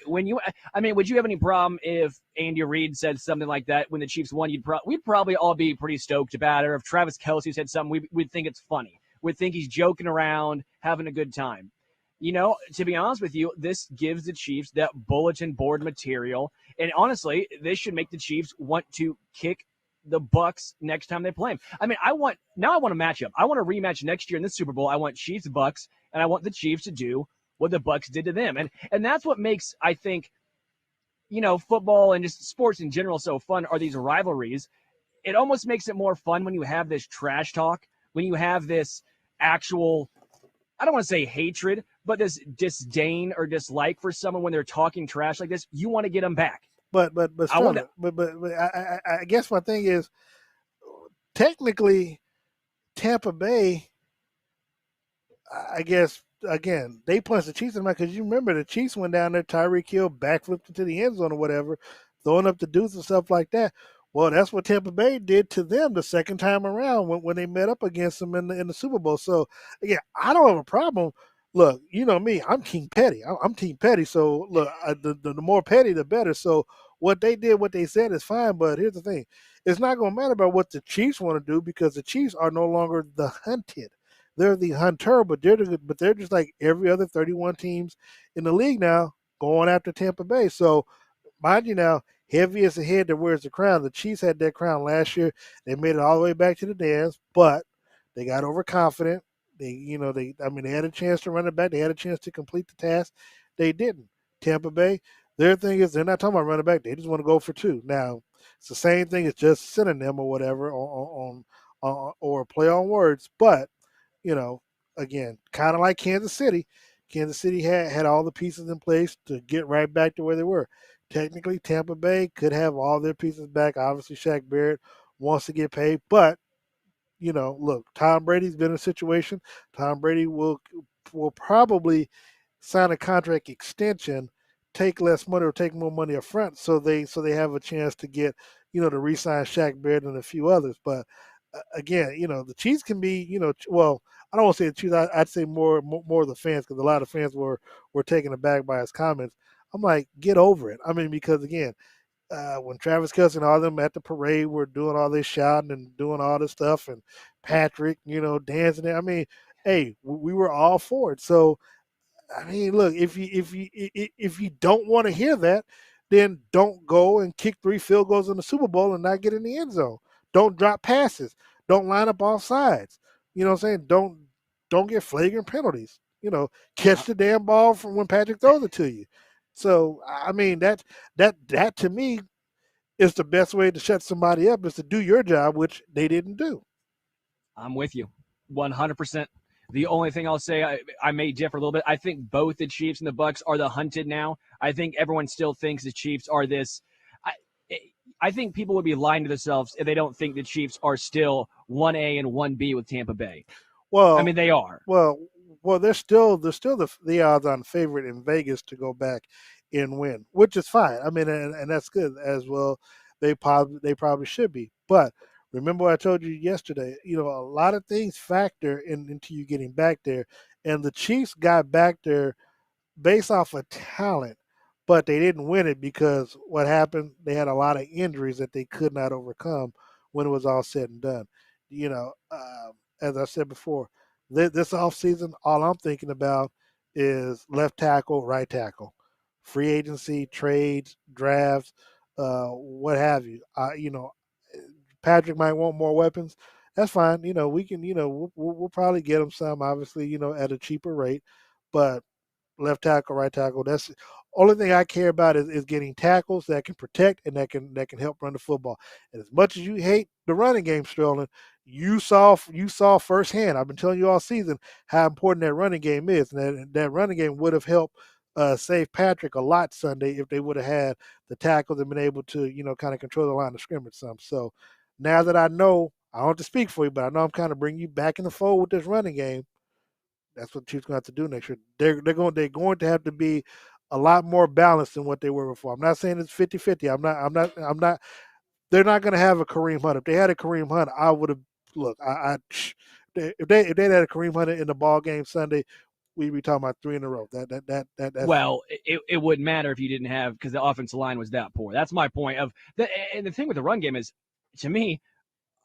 When you, I mean, would you have any problem if Andy Reid said something like that when the Chiefs won? We'd probably all be pretty stoked about it. Or if Travis Kelce said something, we'd think it's funny. We'd think he's joking around, having a good time. To be honest with you, this gives the Chiefs that bulletin board material, and honestly, this should make the Chiefs want to kick the Bucs next time they play them. I mean, I want a matchup. I want a rematch next year in the Super Bowl. I want Chiefs Bucs, and I want the Chiefs to do what the Bucs did to them. And that's what makes, I think, football and just sports in general so fun are these rivalries. It almost makes it more fun when you have this trash talk, when you have this actual, I don't want to say hatred, but this disdain or dislike for someone when they're talking trash like this. You want to get them back. But I guess my thing is, technically, Tampa Bay, I guess, again, they punched the Chiefs in the mouth because you remember the Chiefs went down there, Tyreek Hill backflipped into the end zone or whatever, throwing up the deuce and stuff like that. Well, that's what Tampa Bay did to them the second time around when they met up against them in the Super Bowl. So, again, I don't have a problem. Look, you know me, I'm King Petty. I'm Team Petty. So, look, the more petty, the better. So, what they did, what they said is fine. But here's the thing. It's not going to matter about what the Chiefs want to do because the Chiefs are no longer the hunted. They're the hunter, but they're just like every other 31 teams in the league now going after Tampa Bay. So, mind you now, heavy is the head that wears the crown. The Chiefs had that crown last year. They made it all the way back to the dance, but they got overconfident. They had a chance to run it back. They had a chance to complete the task. They didn't. Tampa Bay, their thing is they're not talking about running back. They just want to go for 2. Now, it's the same thing. It's just synonym or whatever on or play on words. But, again, kind of like Kansas City. Kansas City had all the pieces in place to get right back to where they were. Technically, Tampa Bay could have all their pieces back. Obviously, Shaq Barrett wants to get paid. But, look, Tom Brady's been in a situation. Tom Brady will probably sign a contract extension, take less money or take more money up front so they have a chance to get, to re-sign Shaq Barrett and a few others. But again, the Chiefs can be, well, I don't want to say the Chiefs. I'd say more of the fans, because a lot of fans were taken aback by his comments. I'm like, get over it. I mean, because again, when Travis Kelce and all of them at the parade were doing all this shouting and doing all this stuff, and Patrick, dancing there. I mean, hey, we were all for it. So I mean, look, if you don't want to hear that, then don't go and kick 3 field goals in the Super Bowl and not get in the end zone. Don't drop passes. Don't line up off sides. You know what I'm saying? Don't get flagrant penalties. Catch the damn ball from when Patrick throws it to you. So I mean, that to me is the best way to shut somebody up, is to do your job, which they didn't do. I'm with you 100%. The only thing I'll say, I may differ a little bit. I think both the Chiefs and the Bucks are the hunted now. I think everyone still thinks the Chiefs are this. I think people would be lying to themselves if they don't think the Chiefs are still 1A and 1B with Tampa Bay. Well, I mean, they are. Well, they're still the odds-on favorite in Vegas to go back and win, which is fine. I mean, and that's good as well. They probably should be. But remember what I told you yesterday. A lot of things factor into you getting back there, and the Chiefs got back there based off of talent, but they didn't win it because what happened? They had a lot of injuries that they could not overcome when it was all said and done. As I said before, this offseason, all I'm thinking about is left tackle, right tackle, free agency, trades, drafts, what have you. Patrick might want more weapons. That's fine. We can. We'll probably get him some, obviously. At a cheaper rate, but left tackle, right tackle. That's only thing I care about is getting tackles that can protect and that can help run the football. And as much as you hate the running game, Sterling, you saw firsthand. I've been telling you all season how important that running game is, and that running game would have helped save Patrick a lot Sunday if they would have had the tackles and been able to kind of control the line of scrimmage some. So now that I know, I don't have to speak for you, but I know I'm kind of bringing you back in the fold with this running game. That's what the Chiefs going to have to do next year. They're going to have to be a lot more balanced than what they were before. I'm not saying it's 50-50. I'm not. They're not going to have a Kareem Hunt. If they had a Kareem Hunt, I would have look. If they had a Kareem Hunt in the ball game Sunday, we'd be talking about 3 in a row. That's, well, it wouldn't matter if you didn't have, because the offensive line was that poor. That's my point. And the thing with the run game is, to me,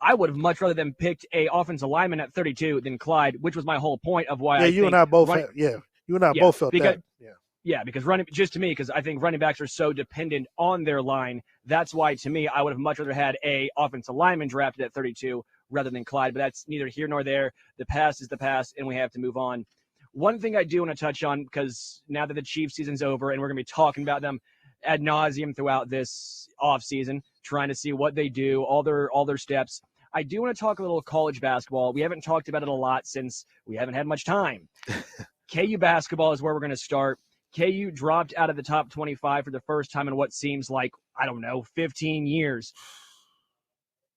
I would have much rather them picked a offensive lineman at 32 than Clyde, which was my whole point of why. You and I both felt that. Because I think running backs are so dependent on their line. That's why, to me, I would have much rather had a offensive lineman drafted at 32 rather than Clyde. But that's neither here nor there. The past is the past, and we have to move on. One thing I do want to touch on, because now that the Chiefs season's over, and we're going to be talking about them ad nauseum throughout this offseason, trying to see what they do, all their steps. I do want to talk a little college basketball. We haven't talked about it a lot since we haven't had much time. KU basketball is where we're going to start. KU dropped out of the top 25 for the first time in what seems like, 15 years.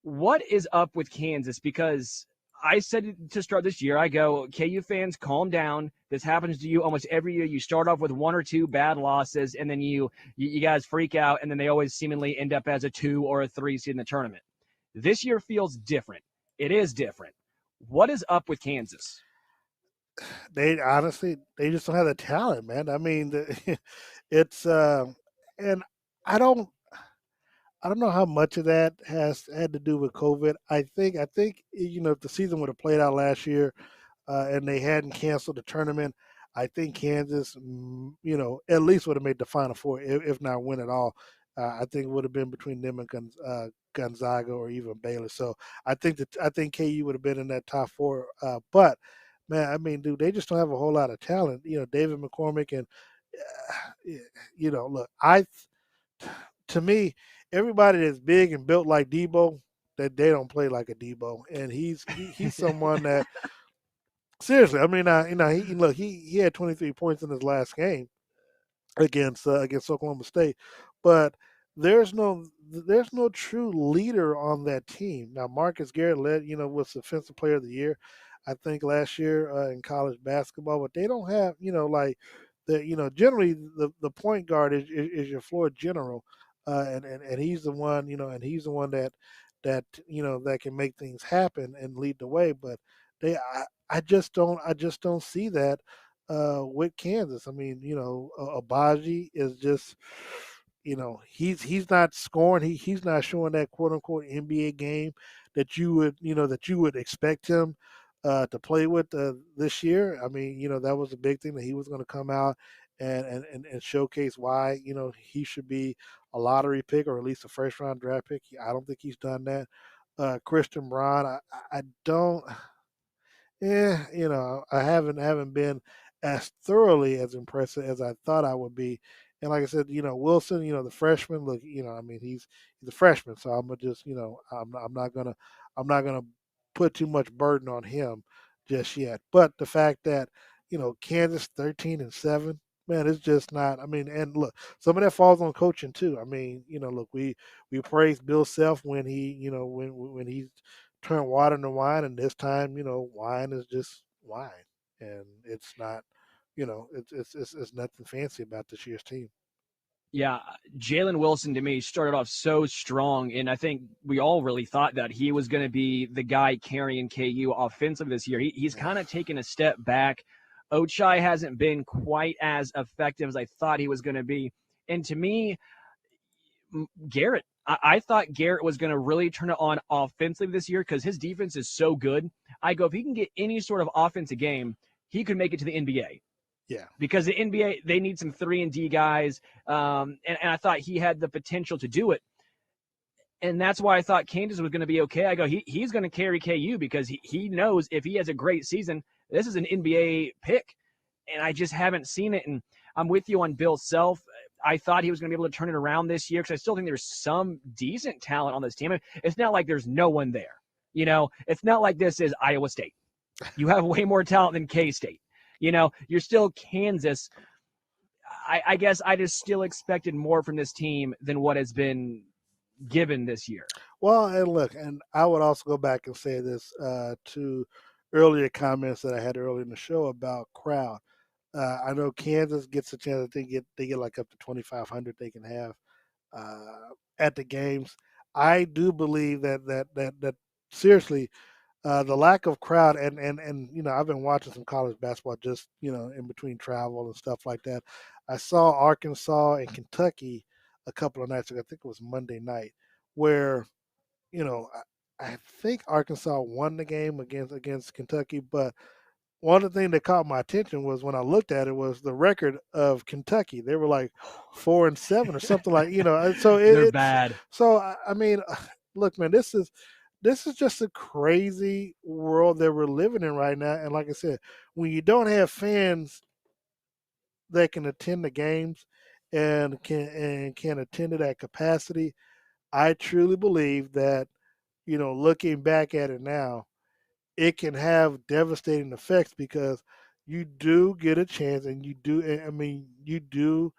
What is up with Kansas? Because I said to start this year, I go, KU fans, calm down. This happens to you almost every year. You start off with 1 or 2 bad losses, and then you guys freak out, and then they always seemingly end up as a 2 or a 3 seed in the tournament. This year feels different. It is different. What is up with Kansas? They just don't have the talent, man. I mean, it's and I don't know how much of that had to do with COVID. I think if the season would have played out last year, and they hadn't canceled the tournament, I think Kansas, at least would have made the Final Four, if not win it all. I think it would have been between them and Gonzaga or even Baylor. So I think KU would have been in that top 4. But man, I mean, dude, they just don't have a whole lot of talent. David McCormick and look, to me, everybody that's big and built like Debo, that they don't play like a Debo, and he's someone that seriously. I mean, he had 23 points in his last game against Oklahoma State, but there's no true leader on that team. Now Marcus Garrett was Defensive Player of the Year, I think, last year in college basketball, but they don't have generally the point guard is your floor general, and he's the one that that that can make things happen and lead the way. But I just don't see that with Kansas. I mean, Abaji is just he's not scoring. He's not showing that quote unquote NBA game that you would expect him to play with this year. I mean, that was a big thing that he was going to come out and showcase why he should be a lottery pick or at least a first round draft pick. I don't think he's done that. Christian Braun, I don't. Yeah, I haven't been as thoroughly as impressive as I thought I would be. And like I said, Wilson, the freshman, look, I mean, he's a freshman, so I'm gonna just, I'm not gonna put too much burden on him just yet. But the fact that, Kansas 13-7, man, it's just not. I mean, and look, some of that falls on coaching too. I mean, look, we praised Bill Self when he, when he turned water into wine, and this time, wine is just wine, and it's not, it's nothing fancy about this year's team. Yeah, Jalen Wilson to me started off so strong, and I think we all really thought that he was going to be the guy carrying KU offensively this year. He's kind of taken a step back. Ochai hasn't been quite as effective as I thought he was going to be, and to me, Garrett, I thought Garrett was going to really turn it on offensively this year because his defense is so good. I go, if he can get any sort of offensive game, he could make it to the NBA. Yeah. Because the NBA, they need some 3-and-D guys, and I thought he had the potential to do it. And that's why I thought Kansas was going to be okay. I go, he's going to carry KU because he knows if he has a great season, this is an NBA pick. And I just haven't seen it. And I'm with you on Bill Self. I thought he was going to be able to turn it around this year because I still think there's some decent talent on this team. It's not like there's no one there. It's not like this is Iowa State. You have way more talent than K-State. You're still Kansas. I guess I just still expected more from this team than what has been given this year. Well, and look, and I would also go back and say this to earlier comments that I had earlier in the show about crowd. I know Kansas gets a chance. They get like up to 2,500 they can have at the games. I do believe that seriously, the lack of crowd and I've been watching some college basketball just in between travel and stuff like that. I saw Arkansas and Kentucky a couple of nights ago. I think it was Monday night, where I think Arkansas won the game against Kentucky, but one of the things that caught my attention was when I looked at it was the record of Kentucky. They were like 4-7 or something like So they're bad. So I mean, look, man, this is just a crazy world that we're living in right now. And like I said, when you don't have fans that can attend the games and can attend to that capacity, I truly believe that looking back at it now, it can have devastating effects because you do get a chance, and you do. I mean, you do.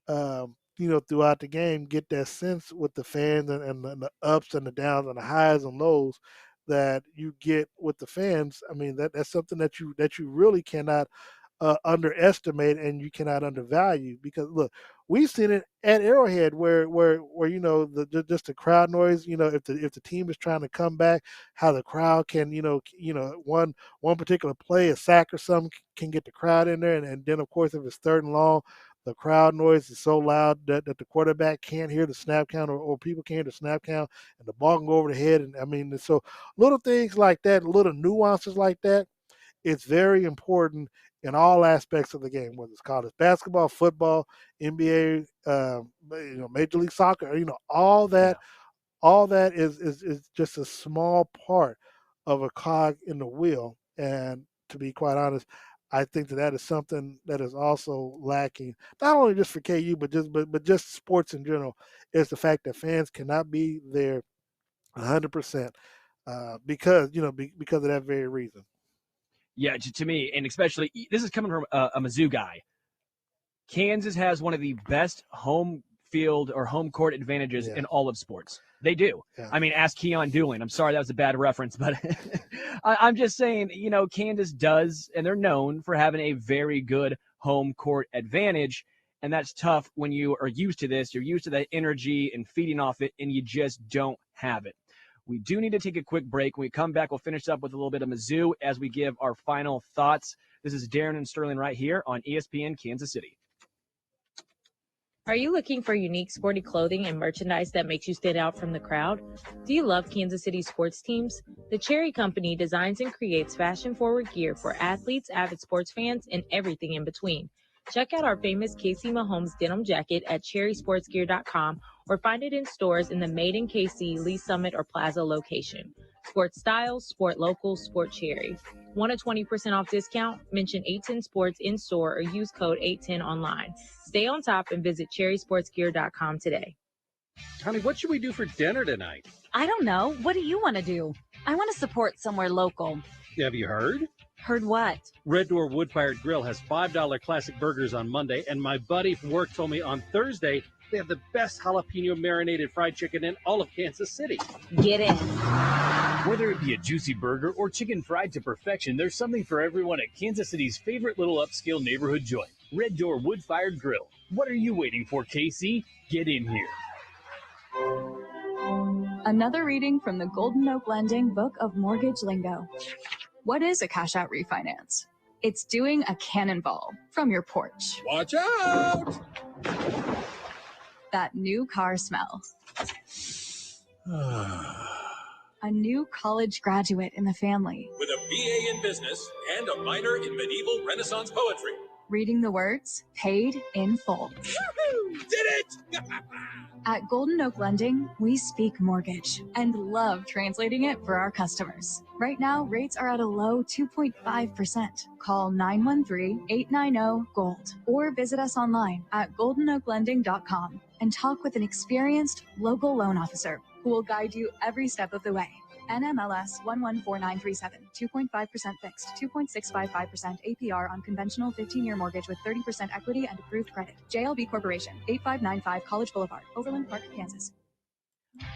Throughout the game, get that sense with the fans and the ups and the downs and the highs and lows that you get with the fans. I mean, that's something that you really cannot underestimate and you cannot undervalue because look, we've seen it at Arrowhead where just the crowd noise. If the team is trying to come back, how the crowd can one particular play, a sack or something, can get the crowd in there, and then of course if it's 3rd and long, the crowd noise is so loud that the quarterback can't hear the snap count or people can't hear the snap count, and the ball can go over the head. And I mean, so little things like that, little nuances like that, it's very important in all aspects of the game, whether it's college basketball, football, NBA, Major League Soccer, all that. Yeah. All that is just a small part of a cog in the wheel. And to be quite honest, I think that is something that is also lacking, not only just for KU, but just sports in general, is the fact that fans cannot be there 100% because of that very reason. Yeah, to me, and especially this is coming from a Mizzou guy. Kansas has one of the best home field or home court advantages in all of sports. They do. Yeah. I mean, ask Keon Dooling. I'm sorry that was a bad reference, but I'm just saying, Kansas does, and they're known for having a very good home court advantage, and that's tough when you are used to this. You're used to that energy and feeding off it, and you just don't have it. We do need to take a quick break. When we come back, we'll finish up with a little bit of Mizzou as we give our final thoughts. This is Darren and Sterling right here on ESPN Kansas City. Are you looking for unique sporty clothing and merchandise that makes you stand out from the crowd? Do you love Kansas City sports teams? The Cherry Company designs and creates fashion-forward gear for athletes, avid sports fans, and everything in between. Check out our famous Casey Mahomes denim jacket at cherrysportsgear.com or find it in stores in the Made in KC, Lee Summit, or Plaza location. Sport styles, sport local, sport Cherry. Want a 20% off discount? Mention 810 Sports in store or use code 810 online. Stay on top and visit cherrysportsgear.com today. Honey, what should we do for dinner tonight? I don't know. What do you want to do? I want to support somewhere local. Have you heard? Heard what? Red Door Wood-Fired Grill has $5 classic burgers on Monday, and my buddy from work told me on Thursday they have the best jalapeno marinated fried chicken in all of Kansas City. Get in. Whether it be a juicy burger or chicken fried to perfection, there's something for everyone at Kansas City's favorite little upscale neighborhood joint, Red Door Wood-Fired Grill. What are you waiting for, KC? Get in here. Another reading from the Golden Oak Lending Book of Mortgage Lingo. What is a cash out refinance? It's doing a cannonball from your porch. Watch out! That new car smell. A new college graduate in the family. With a BA in business and a minor in medieval Renaissance poetry. Reading the words, paid in full. Did it! At Golden Oak Lending, we speak mortgage and love translating it for our customers. Right now, rates are at a low 2.5%. Call 913-890-GOLD or visit us online at goldenoaklending.com and talk with an experienced local loan officer who will guide you every step of the way. NMLS 114937, 2.5% fixed, 2.655% APR on conventional 15-year mortgage with 30% equity and approved credit. JLB Corporation, 8595 College Boulevard, Overland Park, Kansas.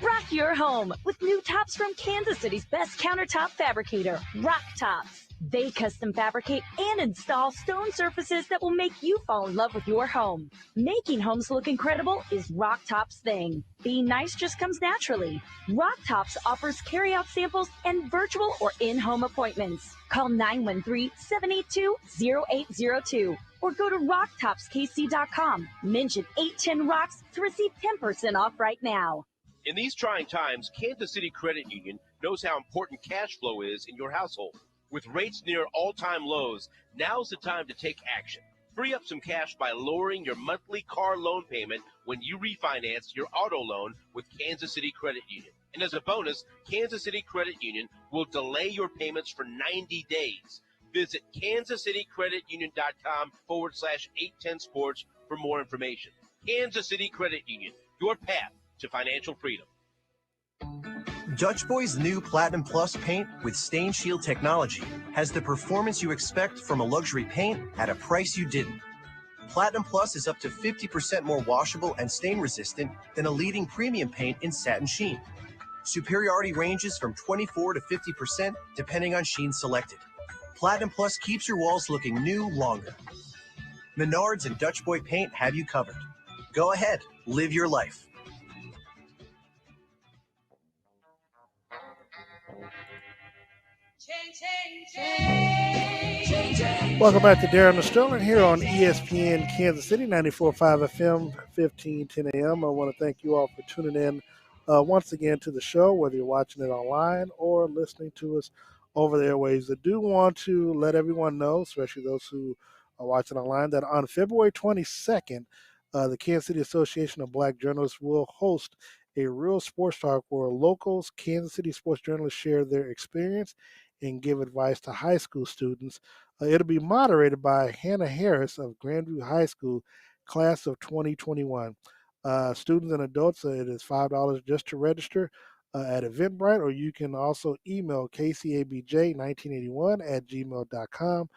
Rock your home with new tops from Kansas City's best countertop fabricator, Rock Tops. They custom fabricate and install stone surfaces that will make you fall in love with your home. Making homes look incredible is Rock Tops' thing. Being nice just comes naturally. Rock Tops offers carry-out samples and virtual or in-home appointments. Call 913-782-0802 or go to rocktopskc.com. Mention 810 Rocks to receive 10% off right now. In these trying times, Kansas City Credit Union knows how important cash flow is in your household. With rates near all-time lows, now's the time to take action. Free up some cash by lowering your monthly car loan payment when you refinance your auto loan with Kansas City Credit Union. And as a bonus, Kansas City Credit Union will delay your payments for 90 days. Visit kansascitycreditunion.com/810sports for more information. Kansas City Credit Union, your path to financial freedom. Dutch Boy's new Platinum Plus paint with Stain Shield technology has the performance you expect from a luxury paint at a price you didn't. Platinum Plus is up to 50% more washable and stain resistant than a leading premium paint in satin sheen. Superiority ranges from 24 to 50% depending on sheen selected. Platinum Plus keeps your walls looking new longer. Menards and Dutch Boy paint have you covered. Go ahead, live your life. Welcome back to Darren and Sterling here on ESPN Kansas City, 94.5 FM, 1510 AM. I want to thank you all for tuning in once again to the show, whether you're watching it online or listening to us over the airwaves. I do want to let everyone know, especially those who are watching online, that on February 22nd, the Kansas City Association of Black Journalists will host a real sports talk where locals, Kansas City sports journalists share their experience and give advice to high school students. It'll be moderated by Hannah Harris of Grandview High School, class of 2021. Students and adults, it is $5 just to register at Eventbrite, or you can also email kcabj1981@gmail.com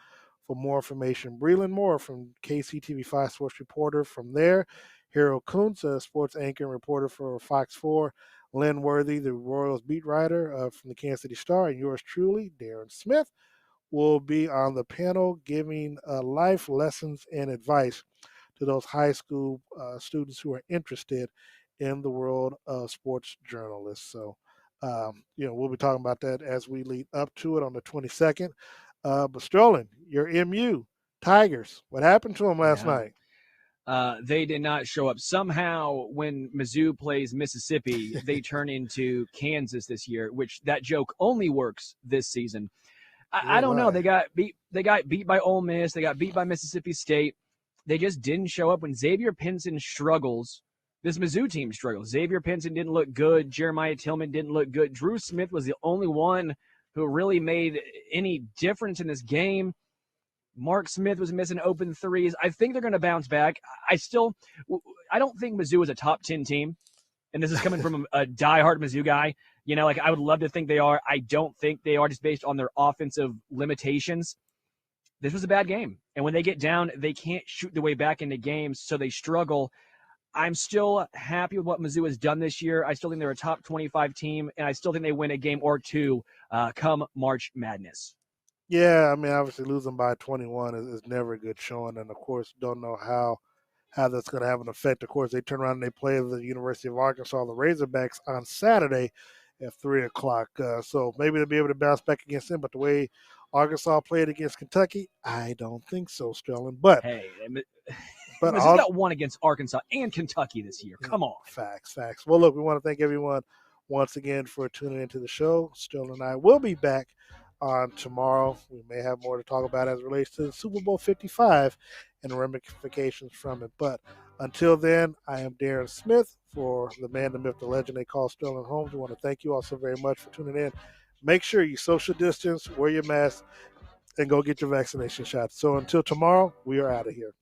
for more information. Breland Moore from KCTV5 Sports Reporter from there. Harold Kuntz, a sports anchor and reporter for Fox 4. Lynn Worthy, the Royals beat writer from the Kansas City Star, and yours truly, Darren Smith, will be on the panel giving life lessons and advice to those high school students who are interested in the world of sports journalists. So We'll be talking about that as we lead up to it on the 22nd. But Sterling, your MU Tigers, what happened to them last night? They did not show up. Somehow, when Mizzou plays Mississippi, they turn into Kansas this year, which that joke only works this season. I don't know. They got beat. They got beat by Ole Miss. They got beat by Mississippi State. They just didn't show up when Xavier Pinson struggles. This Mizzou team struggles. Xavier Pinson didn't look good. Jeremiah Tillman didn't look good. Drew Smith was the only one who really made any difference in this game. Mark Smith was missing open threes. I think they're going to bounce back. I don't think Mizzou is a top 10 team. And this is coming from a diehard Mizzou guy. I would love to think they are. I don't think they are, just based on their offensive limitations. This was a bad game. And when they get down, they can't shoot their way back into games, so they struggle. I'm still happy with what Mizzou has done this year. I still think they're a top 25 team, and I still think they win a game or two come March Madness. Yeah, I mean, obviously losing by 21 is never a good showing, and of course, don't know how that's going to have an effect. Of course, they turn around and they play the University of Arkansas, the Razorbacks, on Saturday at 3 o'clock. So maybe they'll be able to bounce back against them, but the way Arkansas played against Kentucky, I don't think so, Sterling. But hey, Mizzou got one against Arkansas and Kentucky this year. Come on. Facts. Well, look, we want to thank everyone once again for tuning into the show. Sterling and I will be back on tomorrow. We may have more to talk about as it relates to the Super Bowl 55 and the ramifications from it. But until then, I am Darren Smith for the man, the myth, the legend they call Sterling Holmes. We want to thank you all so very much for tuning in. Make sure you social distance, wear your mask, and go get your vaccination shots. So until tomorrow, we are out of here.